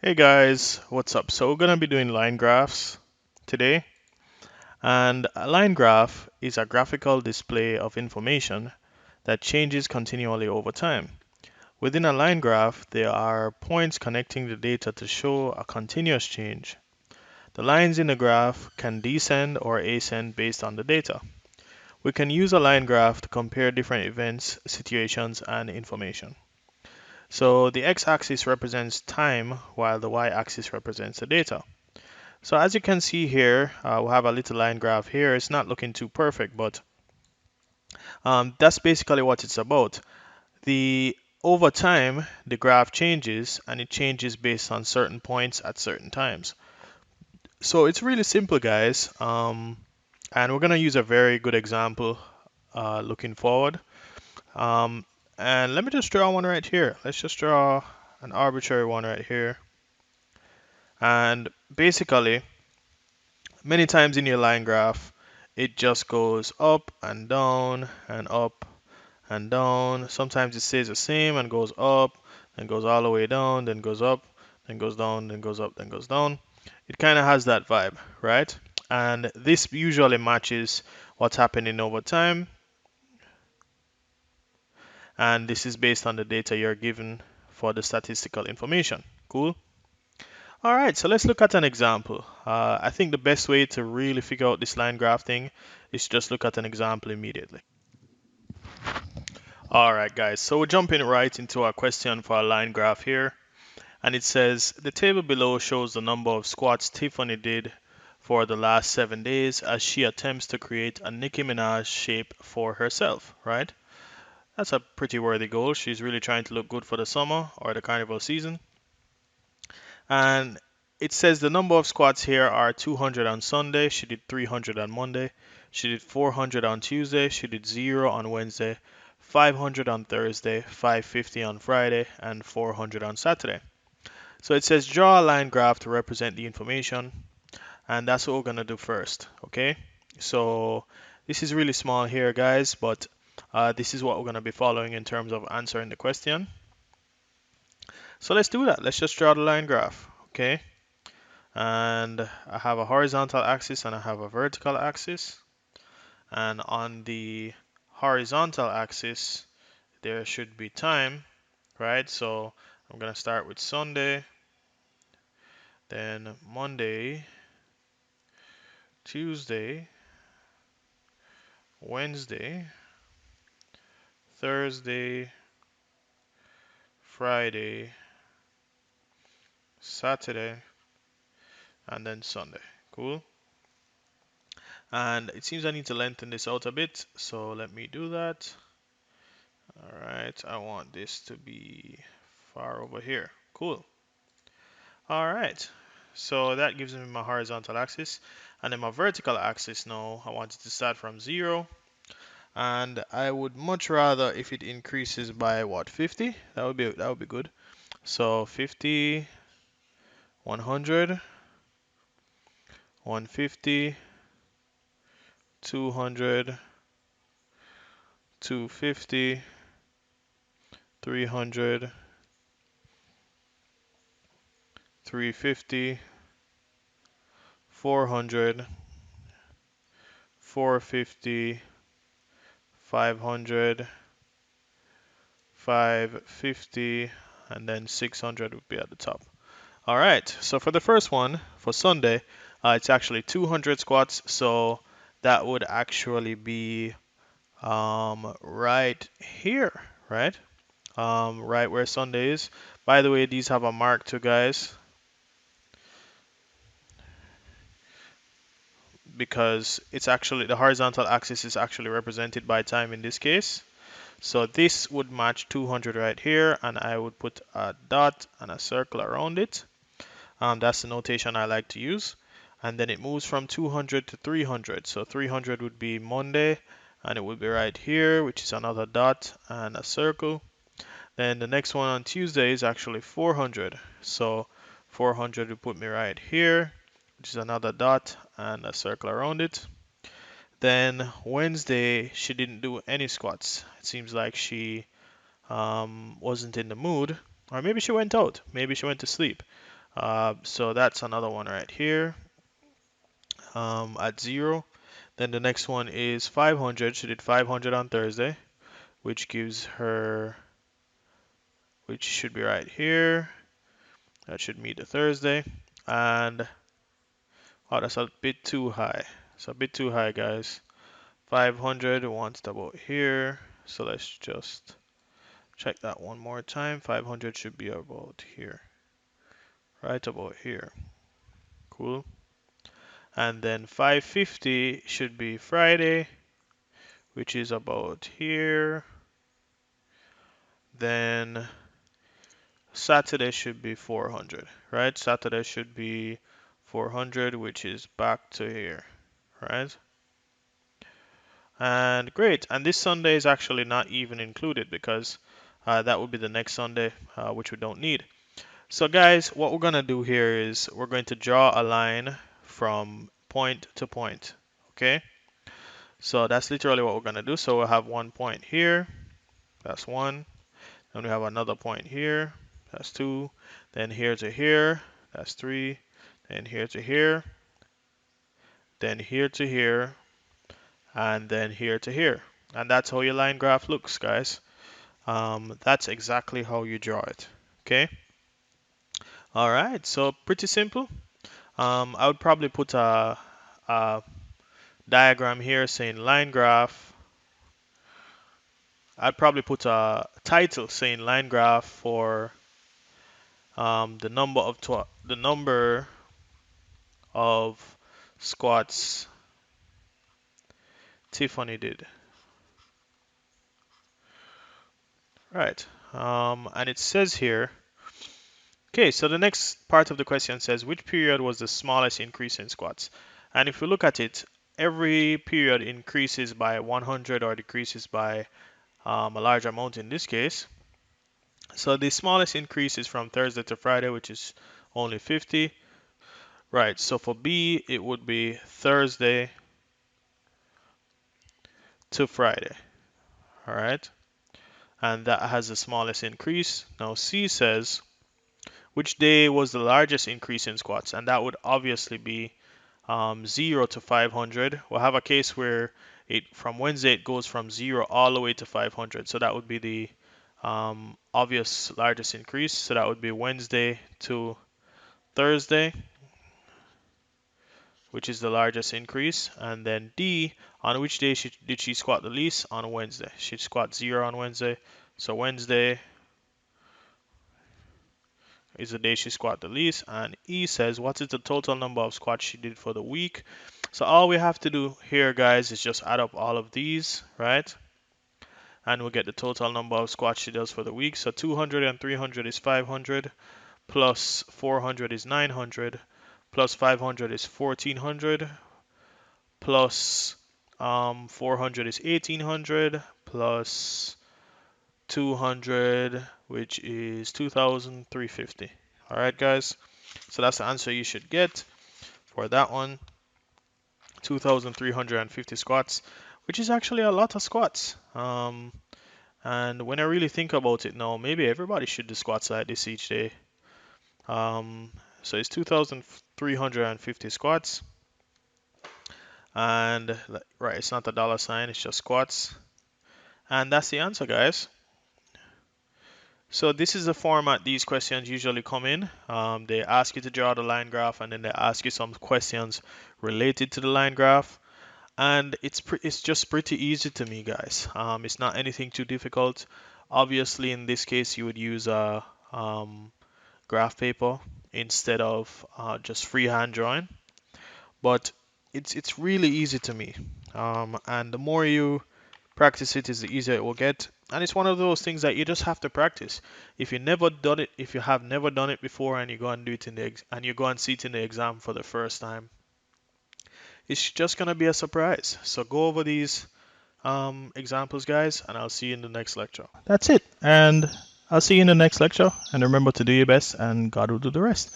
Hey guys, what's up? So we're gonna be doing line graphs today, and a line graph is a graphical display of information that changes continually over time. Within a line graph, there are points connecting the data to show a continuous change. The lines in the graph can descend or ascend based on the data. We can use a line graph to compare different events, situations, and information. So the x-axis represents time while the y-axis represents the data. So as you can see here, we have a little line graph here. It's not looking too perfect, but that's basically what it's about. The over time, the graph changes, and it changes based on certain points at certain times. So it's really simple, guys. And we're gonna use a very good example looking forward. Um, and let me just draw one right here. Let's just draw an arbitrary one right here. And basically, many times in your line graph, it just goes up and down and up and down. Sometimes it stays the same and goes up and goes all the way down, then goes up, then goes down, then goes up, then goes down. It kind of has that vibe, right? And this usually matches what's happening over time. And this is based on the data you're given for the statistical information. Cool? All right, so let's look at an example. I think the best way to really figure out this line graph thing is just look at an example immediately. All right, guys, so we're jumping right into our question for a line graph here. And it says, the table below shows the number of squats Tiffany did for the last 7 days as she attempts to create a Nicki Minaj shape for herself, right? That's a pretty worthy goal. She's really trying to look good for the summer or the carnival season. And it says the number of squats here are 200 on Sunday. She did 300 on Monday. She did 400 on Tuesday. She did 0 on Wednesday. 500 on Thursday. 550 on Friday. And 400 on Saturday. So it says draw a line graph to represent the information. And that's what we're going to do first. Okay. So this is really small here, guys. But this is what we're going to be following in terms of answering the question. So let's do that. Let's just draw the line graph. Okay. And I have a horizontal axis and I have a vertical axis. And on the horizontal axis, there should be time, right? So I'm going to start with Sunday, then Monday, Tuesday, Wednesday, Thursday, Friday, Saturday, and then Sunday. Cool. And it seems I need to lengthen this out a bit, so let me do that. All right, I want this to be far over here. Cool. All right, so that gives me my horizontal axis, and then my vertical axis now, I want it to start from 0, and I would much rather if it increases by what, 50? That would be good. So 50, 100, 150, 200, 250, 300, 350, 400, 450, 500, 550, and then 600 would be at the top. All right, so for the first one, for Sunday, it's actually 200 squats, so that would actually be right here, right? Right where Sunday is. By the way, these have a mark too, guys, because it's actually the horizontal axis is actually represented by time in this case. So this would match 200 right here, and I would put a dot and a circle around it. That's the notation I like to use. And then it moves from 200 to 300. So 300 would be Monday, and it would be right here, which is another dot and a circle. Then the next one on Tuesday is actually 400. So 400 would put me right here, which is another dot and a circle around it. Then Wednesday, she didn't do any squats. It seems like she wasn't in the mood, or maybe she went out, maybe she went to sleep. So that's another one right here at 0. Then the next one is 500. She did 500 on Thursday, which gives her, which should be right here. That should meet the Thursday. And oh, that's a bit too high. It's a bit too high, guys. 500 wants about here. So let's just check that one more time. 500 should be about here. Right about here. Cool. And then 550 should be Friday, which is about here. Then Saturday should be 400, right? Saturday should be 400, which is back to here, right? And great. And this Sunday is actually not even included because that would be the next Sunday, which we don't need. So guys, what we're going to do here is we're going to draw a line from point to point, okay? So that's literally what we're going to do. So we'll have one point here. That's one. Then we have another point here. That's two. Then here to here. That's three. Then here to here. Then here to here. And then here to here. And that's how your line graph looks, guys. That's exactly how you draw it. Okay. All right. So pretty simple. I would probably put a diagram here saying line graph. I'd probably put a title saying line graph for the number of squats Tiffany did. Right. And it says here. Okay, so the next part of the question says which period was the smallest increase in squats? And if we look at it, every period increases by 100 or decreases by a large amount in this case. So the smallest increase is from Thursday to Friday, which is only 50. Right, so for B, it would be Thursday to Friday. All right, and that has the smallest increase. Now C says which day was the largest increase in squats, and that would obviously be 0 to 500. We'll have a case where from Wednesday it goes from 0 all the way to 500. So that would be the obvious largest increase. So that would be Wednesday to Thursday, which is the largest increase. And then D, on which day did she squat the least? On Wednesday. She squat 0 on Wednesday. So Wednesday is the day she squat the least. And E says what is the total number of squats she did for the week? So all we have to do here, guys, is just add up all of these, right? And we'll get the total number of squats she does for the week. So 200 and 300 is 500, plus 400 is 900, plus 500 is 1400, plus 400 is 1800, plus 200, which is 2350. All right, guys. So that's the answer you should get for that one. 2,350 squats, which is actually a lot of squats. And when I really think about it now, maybe everybody should do squats like this each day. So it's 2,350 squats. And right, it's not a dollar sign, it's just squats. And that's the answer, guys. So this is the format these questions usually come in. They ask you to draw the line graph, and then they ask you some questions related to the line graph. And it's just pretty easy to me, guys. It's not anything too difficult. Obviously, in this case, you would use a graph paper instead of just freehand drawing. But it's really easy to me. And the more you practice it, is the easier it will get. And it's one of those things that you just have to practice. If you have never done it before, and you go and do it and you go and see it in the exam for the first time, it's just gonna be a surprise. So go over these examples, guys, and I'll see you in the next lecture. That's it, and I'll see you in the next lecture. And remember to do your best, and God will do the rest.